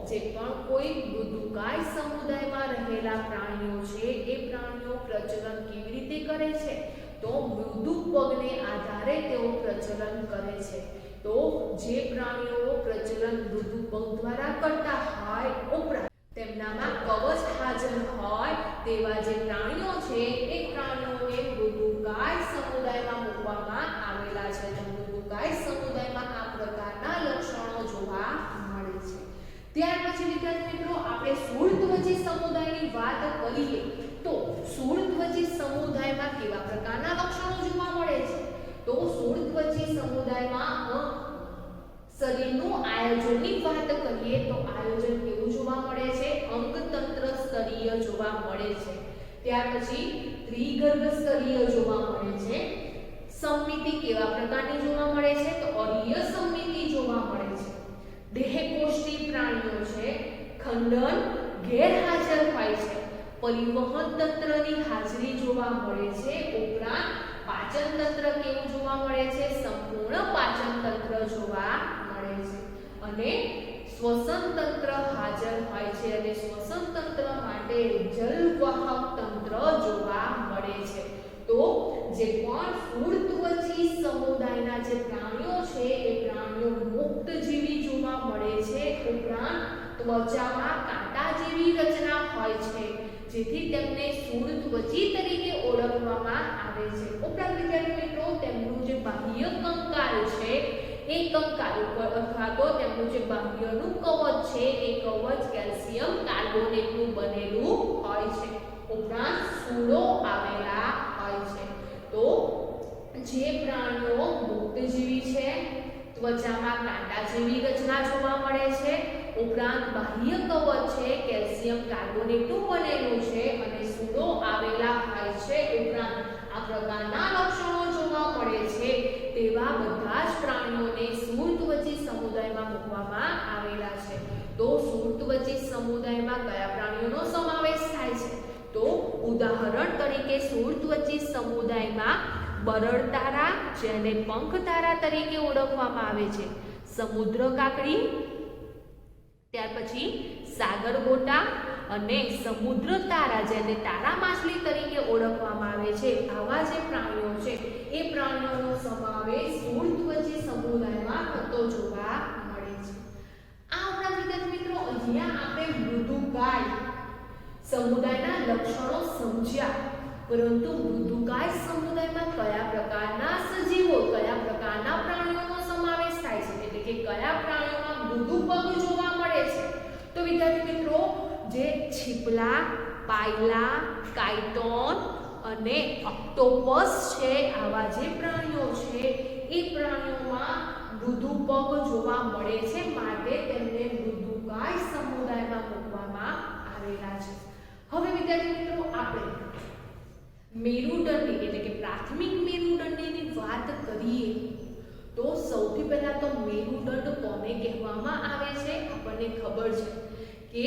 જે પણ કોઈ મૃદુકાય સમુદાયમાં રહેલા પ્રાણીઓ છે એ પ્રાણીઓ પ્રજનન કેવી રીતે કરે છે? તો મૃદુ પગને આધારે તેઓ પ્રજનન કરે છે. તો જે પ્રાણીઓ પ્રજનન મૃદુ પગ દ્વારા કરતા હોય, ઉપરાંત તેમનામાં કવચ હાજર હોય તેવા જે પ્રાણીઓ છે એ પ્રાણીઓને મૃદુકાય સમુદાયમાં મૂકવામાં આવેલા છે. તો મૃદુકાય સમુદાયમાં આ પ્રકારના લક્ષણો જોવા મળે છે. ત્યાર પછી વિદ્યાર્થી મિત્રો, આપણે સ્થૂળત્વચી સમુદાયની વાત કરીએ તો સ્થૂળત્વચી સમુદાયમાં કેવા પ્રકારના લક્ષણો જોવા મળે છે? તો સ્થૂળત્વચી સમુદાયમાં શરીરનું આયોજનની વાત કરીએ તો આયોજન કેવું જોવા મળે છે? અંગતંત્ર સ્તરીય મળે છે। ત્યાર પછી ત્રિગર્ભસ્તરીય જોવા મળે છે। સમમિતિ કેવા પ્રકારની જોવા મળે છે? તો અરીય સમમિતિ જોવા મળે છે। દેહકોષ્ઠી પ્રાણીઓ છે, ખંડન ગેરહાજર હોય છે। પરિવહન તંત્રની હાજરી જોવા મળે છે। ઉપરાંત પાચન તંત્ર કેવું જોવા મળે છે? સંપૂર્ણ પાચન તંત્ર જોવા મળે છે। અને શ્વસન તંત્ર હાજર હોય છે અને શ્વસન તંત્ર માટે જલવાહક તંત્ર જોવા મળે છે। તો જે પણ સ્થૂળત્વચી સમુદાયના જે પ્રાણીઓ છે એ પ્રાણીઓ મુક્તજીવી જોવા મળે છે। ઉપરાંત ત્વચામાં કાંટા જેવી રચના હોય છે, જેથી તેમને સ્થૂળત્વચી તરીકે ઓળખવામાં આવે છે। ઉપરાંત વિદ્યાર્થી મિત્રો, તેમનું જે બાહ્ય કંકાલ છે એ કંકાલ ઉપર અથવા તો તેમનું જે બાહ્યનું કવચ છે એ કવચ કેલ્શિયમ કાર્બોનેટનું બનેલું હોય છે। ઉપરાંત સૂળો આવેલા હોય છે। તો જે પ્રાણીઓ મુક્તજીવી છે, ત્વચામાં કાંટા જેવી રચના જોવા મળે છે, ઉપરાંત બાહ્ય કવચ છે કેલ્શિયમ કાર્બોનેટનું બનેલું છે અને સૂળો આવેલા હોય છે, ઉપરાંત આ પ્રકારના લક્ષણો જોવા મળે છે, તેવા બધા જ પ્રાણીઓને સ્થૂળત્વચી સમુદાયમાં મૂકવામાં આવેલા છે। તો સ્થૂળત્વચી સમુદાયમાં કયા પ્રાણીઓનો સમાવેશ થાય છે? તો ઉદાહરણ તરીકે સ્થૂળત્વચી સમુદાયમાં બરડતારા, જેને પંખતારા તરીકે ઓળખવામાં આવે છે, સમુદ્ર કાકડી, ત્યાર પછી સાગરગોટા અને સમુદ્ર તારા, જેને તારા માછલી તરીકે ઓળખવામાં આવે છે, આવા જે પ્રાણીઓ છે એ પ્રાણીઓનો સમાવેશ સ્થૂળત્વચી સમુદાયમાં થતો જોવા મળે છે। આ ઉપરાંત વિદ્યાર્થી મિત્રો, અહીંયા આપણે મૃદુકાય સમુદાયના લક્ષણો સમજ્યા, પરંતુ મૃદુકાય સમુદાયમાં કયા પ્રકારના સજીવો, કયા પ્રકારના પ્રાણીઓનો સમાવેશ થાય છે, એટલે કે કયા પ્રાણીઓમાં મૃદુ પગ જોવા મળે છે? તો વિદ્યાર્થી મિત્રો, જે છીપલા, પાયલા, કાયટોન અને ઓક્ટોપસ છે, આવા જે પ્રાણીઓ છે એ પ્રાણીઓમાં મૃદુ પગ જોવા મળે છે, માટે તેમને મૃદુકાય સમુદાયમાં મૂકવામાં આવેલા છે। હવે વિદ્યાર્થી મિત્રો, આપણે મેરુદંડી એટલે કે પ્રાથમિક મેરુદંડીની વાત કરીએ તો સૌથી પહેલા તો મેરુદંડ કોને કહેવામાં આવે છે? આપણને ખબર છે કે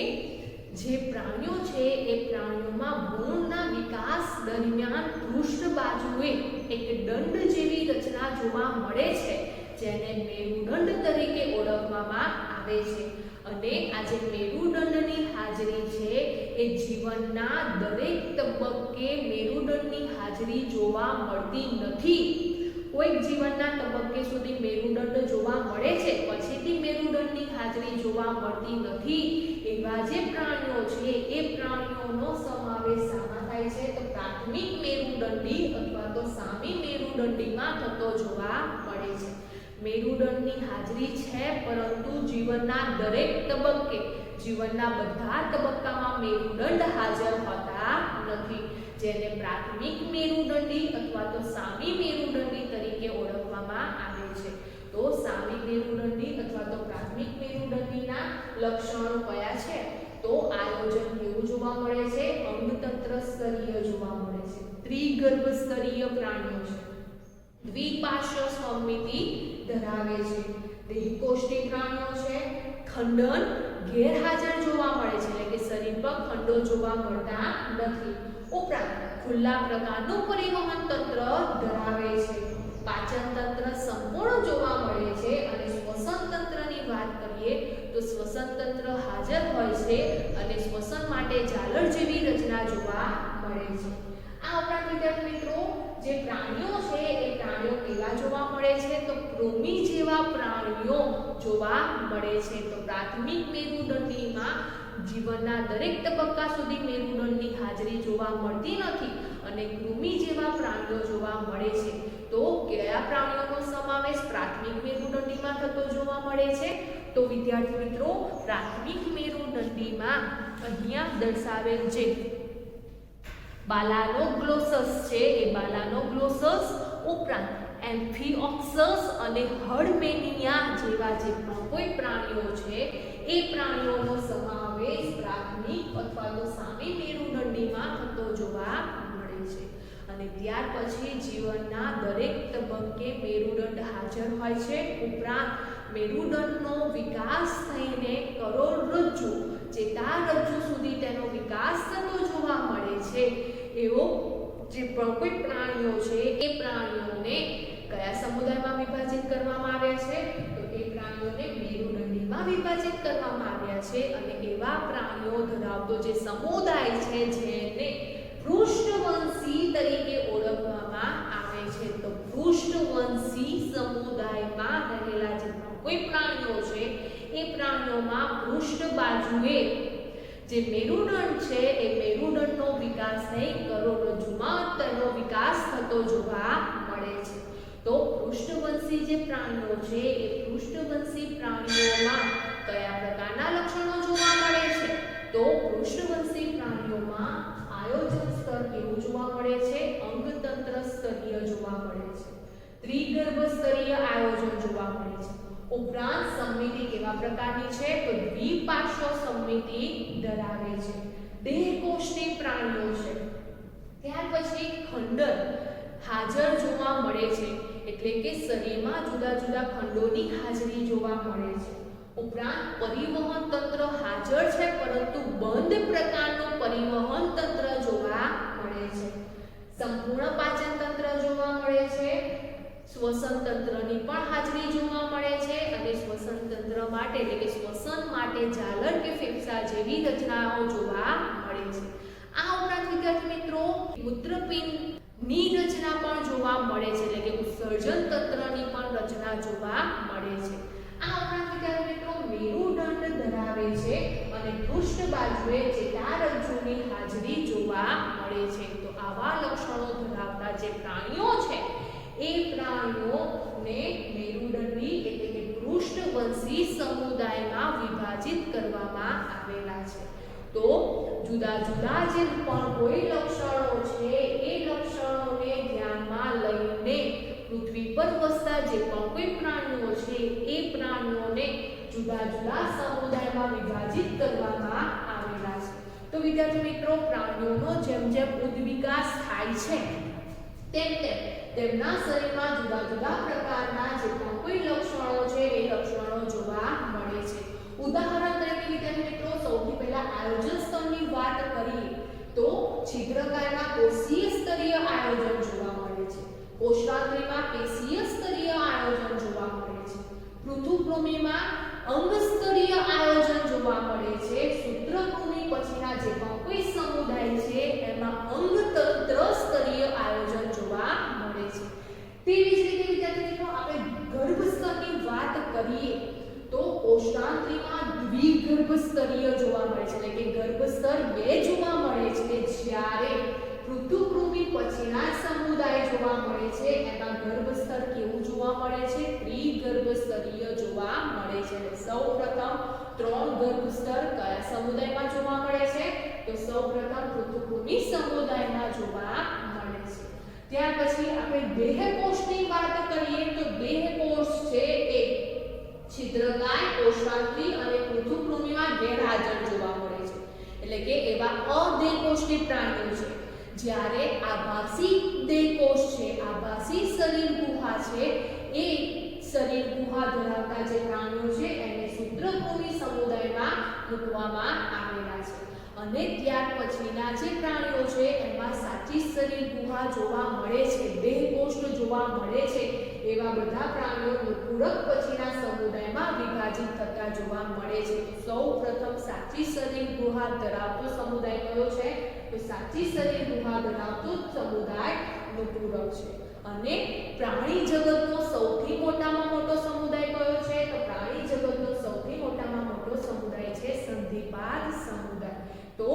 જે પ્રાણીઓ છે એ પ્રાણીઓમાં ભ્રૂણના વિકાસ દરમિયાન પૃષ્ઠ બાજુએ એક દંડ જેવી રચના જોવા મળે છે, જેને મેરુદંડ તરીકે ઓળખવામાં આવે છે। અને આ જે મેરુદંડની હાજરી છે એ જીવનના દરેક તબક્કે મેરુદંડની હાજરી જોવા મળતી નથી। કોઈક જીવનના તબક્કે સુધી મેરુદંડ જોવા મળે છે, પછીથી મેરુદંડની હાજરી જોવા મળતી નથી। એવા જે પ્રાણીઓ છે એ પ્રાણીઓનો સમાવેશ શામાં થાય છે? તો પ્રાથમિક મેરુદંડી અથવા તો સામી મેરુદંડીમાં થતો જોવા મળે છે। મેરુદંડની હાજરી છે, પરંતુ જીવનના દરેક તબક્કે, જીવનના બધા તબક્કામાં મેરુદંડ હાજર હોતા નથી, જેને પ્રાથમિક મેરુદંડી અથવા તો સામી મેરુદંડી તરીકે ઓળખવામાં આવે છે। તો સામી મેરુદંડી અથવા તો પ્રાથમિક મેરુદંડીના લક્ષણો કયા છે? તો આયોજન કેવું જોવા મળે છે? અંગતંત્ર સ્તરીય જોવા મળે છે। ત્રિગર્ભ સ્તરીય પ્રાણીઓ છે, દ્વિપાર્શ્વ સમમિતિ ધરાવે છે। દેહકોષ્ઠી પ્રાણીઓ છે, ખંડન ગેરહાજર જોવા મળે છે, એટલે કે શરીર પર ખંડો જોવા મળતા નથી। ઉપરાંત ખુલ્લા પ્રકારનું પરિવહન તંત્ર ધરાવે છે। પાચન તંત્ર સંપૂર્ણ જોવા મળે છે અને શ્વસન તંત્રની વાત કરીએ તો શ્વસન તંત્ર હાજર હોય છે અને શ્વસન માટે ઝાલર જેવી રચના જોવા મળે છે। આ ઉપરાંત વિદ્યાર્થી મિત્રો, જે પ્રાણીઓ છે એ પ્રાણીઓ કેવા જોવા મળે છે? તો કૃમિ જેવા પ્રાણીઓ જોવા મળે છે। તો પ્રાથમિક મેરુદંડીમાં જીવનના દરેક તબક્કા સુધી મેરુદંડની હાજરી જોવા મળતી નથી અને કૃમિ જેવા પ્રાણીઓ જોવા મળે છે। તો કયા પ્રાણીઓનો સમાવેશ પ્રાથમિક મેરુદંડીમાં થતો જોવા મળે છે? તો વિદ્યાર્થી મિત્રો, પ્રાથમિક મેરુદંડીમાં અહીંયા દર્શાવેલ જે બાલાનોગ્લોસસ છે એ બાલાનોગ્લોસસ, ઉપરાંત એમ્ફિઓક્સસ અને હર્ડમેનિયા જેવા જે પણ કોઈ પ્રાણીઓ છે એ પ્રાણીઓનો સમાવેશ પ્રાથમિક અથવા તો સામી મેરુદંડીમાં થતો જોવા મળે છે. અને ત્યાર પછી જીવનના દરેક તબક્કે મેરુદંડ હાજર હોય છે. ઉપરાંત મેરુદંડનો વિકાસ થઈને કરોડરજ્જુ ચેતારજ્જુ સુધી તેનો વિકાસ થતો જોવા મળે છે. એવો જે પણ કોઈ પ્રાણીઓ છે એ પ્રાણીઓને કયા સમુદાયમાં વિભાજિત કરવામાં આવ્યા છે? તો એ પ્રાણીઓને મેરુદંડીમાં વિભાજિત કરવામાં આવ્યા છે. અને એવા પ્રાણીઓ ધરાવતો જે સમુદાય છે જેને પૃષ્ઠવંશી તરીકે ઓળખવામાં આવે છે. તો પૃષ્ઠવંશી સમુદાયમાં રહેલા જે કોઈ પ્રાણીઓ છે એ પ્રાણીઓમાં પૃષ્ઠ બાજુએ જે મેરુદંડ છે એ મેરુદંડનો વિકાસ થઈ કરોડરજ્જુમાં તેનો વિકાસ થતો જોવા મળે છે. તો પૃષ્ઠવંશી જે પ્રાણીઓ છે એ પૃષ્ઠવંશી પ્રાણીઓમાં કયા પ્રકારના લક્ષણો જોવા મળે છે? તો પૃષ્ઠવંશી પ્રાણીઓમાં આયોજન સ્તર કેવું જોવા મળે છે? અંગતંત્ર સ્તરીય જોવા મળે છે. ત્રિગર્ભ સ્તરીય આયોજન જોવા મળે છે. ઉપરાંત સમમિતિ કેવા પ્રકારની છે? તો દ્વિપાર્શ્વ સમમિતિ ધરાવે છે. દેહકોષ્ઠી પ્રાણીઓ છે. ત્યાર પછી ખંડર હાજર જોવા મળે છે, એટલે કે શરીરમાં જુદા જુદા ખંડોની હાજરી જોવા મળે છે. ઉપરાંત પરિવહન તંત્ર હાજર છે, પરંતુ બંધ પ્રકારનું પરિવહન તંત્ર જોવા મળે છે. સંપૂર્ણ પાચન તંત્ર જોવા મળે છે. શ્વસન તંત્રની પણ હાજરી જોવા મળે છે. અને શ્વસન તંત્ર માટે એટલે કે શ્વસન માટે ઝાલર કે ફેફસા જેવી રચનાઓ જોવા મળે છે. આ ઉપરાંત વિદ્યાર્થી મિત્રો મૂત્રપિંડની રચના પણ જોવા મળે છે, એટલે કે ઉત્સર્જન તંત્રની પણ રચના જોવા મળે છે. આ ઉપરાંત વિદ્યાર્થી મિત્રો મેરુદંડ ધરાવે છે અને પૃષ્ઠ બાજુએ ચેતારજ્જુની હાજરી જોવા મળે છે. તો આવા લક્ષણો ધરાવતા જે પ્રાણીઓ છે એ પ્રાણીઓને મેરુદંડી એટલે કે પૃષ્ઠવંશી સમુદાયમાં વિભાજિત કરવામાં આવેલા છે. તો જુદા જુદા જે પણ કોઈ લક્ષણો છે એ લક્ષણોને ધ્યાનમાં લઈને પૃથ્વી પર વસતા જે પણ કોઈ પ્રાણીઓ છે એ પ્રાણીઓને જુદા જુદા સમુદાયમાં વિભાજિત કરવામાં આવેલા છે. તો વિદ્યાર્થી મિત્રો પ્રાણીઓનો જેમ જેમ ઉદ્વિકાસ થાય છે તેમ તેમ તેમના શરીરમાં જુદા જુદા પ્રકારના જે પણ કોઈ લક્ષણો છે એ લક્ષણો જોવા મળે છે. ઉદાહરણ તરીકે વિદ્યાર્થી મિત્રો સૌથી પહેલા આયોજન સ્તરની વાત કરીએ તો છિદ્રકાયમાં કોષીય સ્તરીય આયોજન જોવા મળે છે. કોષાંતરીમાં પેશીય સ્તરીય આયોજન જોવા મળે છે. પૃથુકૃમિમાં અંગ સ્તરીય આયોજન જોવા મળે છે. સૂત્રકૃમિ પછીના જે પણ કોઈ સમુદાય છે એમાં અંગતંત્ર સ્તરીય આયોજન જોવા મળે છે. તેવી જ રીતે વિદ્યાર્થી મિત્રો આપણે ગર્ભ સ્તરની વાત કરીએ તો કોષાંતરીમાં દ્વિગર્ભ સ્તરીય જોવા મળે છે, એટલે કે ગર્ભ સ્તર 2 જોવા મળે છે. જ્યારે પૃથુકૃમિ પછીના સમુદાય જોવા મળે છે એમાં ગર્ભ સ્તર કેવું જોવા મળે છે? ત્રિગર્ભ સ્તરીય જોવા મળે છે. સૌપ્રથમ 3 ગર્ભ સ્તર કયા સમુદાયમાં જોવા મળે છે? તો સૌપ્રથમ પૃથુકૃમિ સમુદાયમાં જોવા મળે છે. ત્યાર પછી આપણે દેહકોષની વાત કરીએ તો દેહકોષ છે એ છિદ્રકાય, કોષાંતરી અને પૃથુકૃમિમાં ગેરહાજર જોવા મળે છે, એટલે કે એવા અદેહકોષની પ્રાણીઓ છે. જ્યારે આભાસી દેહકોષ છે, આભાસી શરીર ગુહા છે, એ શરીર ગુહા ધરાવતા જે પ્રાણીઓ છે એને સૂત્રકૃમિ સમુદાયમાં મૂકવામાં આવેલા છે. અને ત્યાર પછીના જે પ્રાણીઓ છે એમાં સાચી શરીર ગુહા જોવા મળે છે, દેહકોષ જોવા મળે છે, એવા બધા પ્રાણીઓ પૂરક પછીના સમુદાયમાં વિભાજિત થતા જોવા મળે છે. સૌપ્રથમ સાચી શરીર ગુહા ધરાવતો સમુદાય કયો છે? તો સાચી શરીર ગુહા ધરાવતો સમુદાય પૂરક છે. અને પ્રાણી જગતનો સૌથી મોટામાં મોટો સમુદાય કયો છે? તો પ્રાણી જગતનો સૌથી મોટામાં મોટો સમુદાય છે સંધિપાદ સમુદાય. તો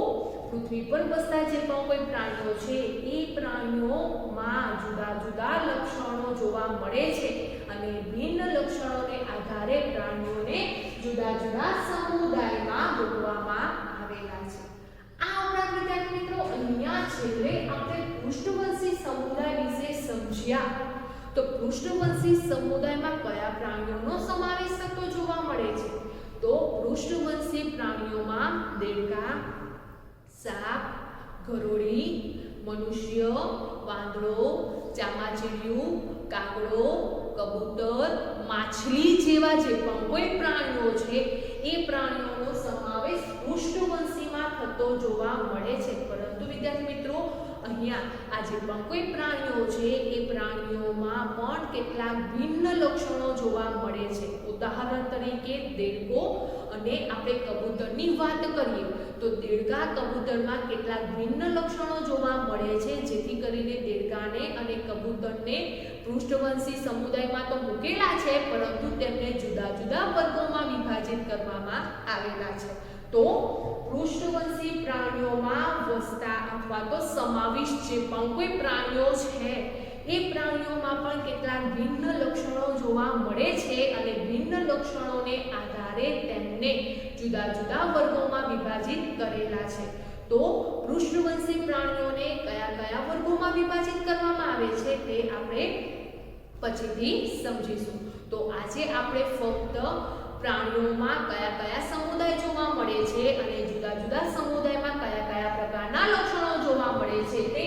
પૃથ્વી પર વસતા જે પણ કોઈ પ્રાણીઓ છે એ પ્રાણીઓમાં જુદા જુદા લક્ષણો જોવા મળે છે અને ભિન્ન લક્ષણોને આધારે પ્રાણીઓને જુદા જુદા સમુદાયમાં મૂકવામાં આવેલા છે. આ ઉપરાંત વિદ્યાર્થી મિત્રો અહીંયા છેલ્લે આપણે પૃષ્ઠવંશી સમુદાય વિશે સમજ્યા. તો પૃષ્ઠવંશી સમુદાયમાં કયા પ્રાણીઓનો સમાવેશ થતો જોવા મળે છે? તો પૃષ્ઠવંશી પ્રાણીઓમાં દેડકા, સાપ, ગરોળી, મનુષ્ય, વાંદરો, ચામાચીડિયું, કાગડો, કબૂતર, માછલી જેવા જે પણ કોઈ પ્રાણીઓ છે એ પ્રાણીઓનો સમાવેશ પૃષ્ઠવંશીમાં થતો જોવા મળે છે. પરંતુ વિદ્યાર્થી મિત્રો, અહીંયા આ જે પણ કોઈ પ્રાણીઓ છે એ પ્રાણીઓમાં પણ કેટલાક ભિન્ન લક્ષણો જોવા મળે છે. ઉદાહરણ તરીકે દેડકો અને આપણે કબૂતરની વાત કરીએ તો દેડકા કબૂતરમાં કેટલાક ભિન્ન લક્ષણો જોવા મળે છે, જેથી કરીને દેડકાને અને કબૂતરને પૃષ્ઠવંશી સમુદાયમાં તો મૂકેલા છે, પરંતુ તેમને જુદા જુદા વર્ગોમાં વિભાજિત કરવામાં આવેલા છે. તો પૃષ્ઠવંશી પ્રાણીઓમાં વસતા અથવા તો સમાવિષ્ટ જે પણ કોઈ પ્રાણીઓ છે એ પ્રાણીઓમાં પણ કેટલાક ભિન્ન લક્ષણો જોવા મળે છે અને ભિન્ન લક્ષણોને આધારે તેમને જુદા જુદા વર્ગોમાં વિભાજિત કરેલા છે. તો પૃષ્ઠવંશી પ્રાણીઓને કયા કયા વર્ગોમાં વિભાજિત કરવામાં આવે છે તે આપણે પછીથી સમજીશું. તો આજે આપણે ફક્ત પ્રાણીઓમાં કયા કયા સમુદાય જોવા મળે છે અને જુદા જુદા સમુદાયમાં કયા કયા પ્રકારના લક્ષણો જોવા મળે છે તે